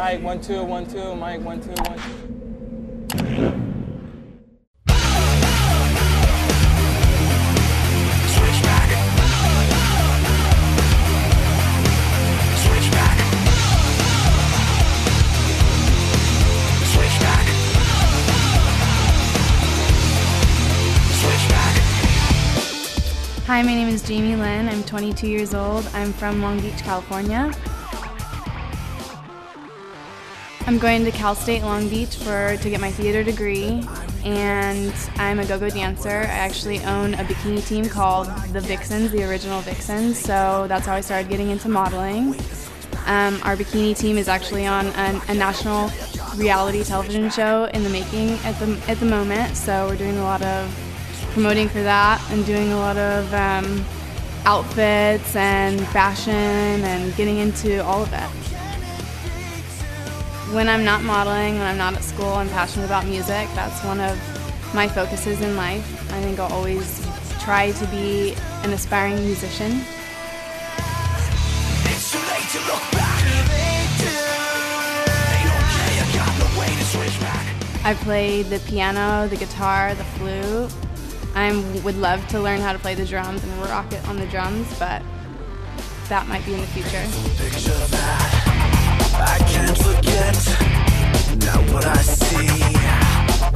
Mic 1 2 1 2. Mic 1 2 1 2. Hi, my name is Jamie Lynn. I'm 22 years old. I'm from Long Beach, California. I'm going to Cal State Long Beach to get my theater degree, and I'm a go-go dancer. I actually own a bikini team called the Vixens, the original Vixens, so that's how I started getting into modeling. Our bikini team is actually on a national reality television show in the making at the moment, so we're doing a lot of promoting for that and doing a lot of outfits and fashion and getting into all of it. When I'm not modeling, when I'm not at school, I'm passionate about music. That's one of my focuses in life. I think I'll always try to be an aspiring musician. It's too late to look back. They don't care, you got no way to switch back. I played the piano, the guitar, the flute. I would love to learn how to play the drums and rock it on the drums, but that might be in the future. Picture that, I can't forget. Now what I see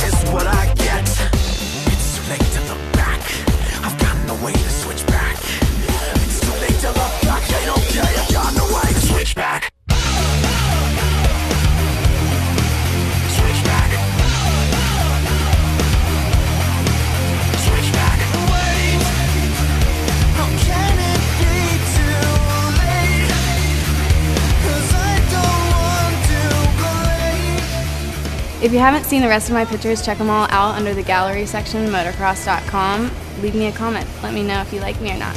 is what I get. It's too late to look back. I've got no way to switch back. It's too late to look back. They don't care, you got no way to switch back. If you haven't seen the rest of my pictures, check them all out under the gallery section of motocross.com. Leave me a comment. Let me know if you like me or not.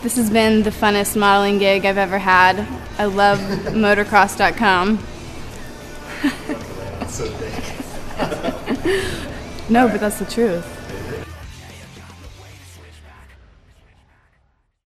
This has been the funnest modeling gig I've ever had. I love motocross.com. That's so big. No, but that's the truth.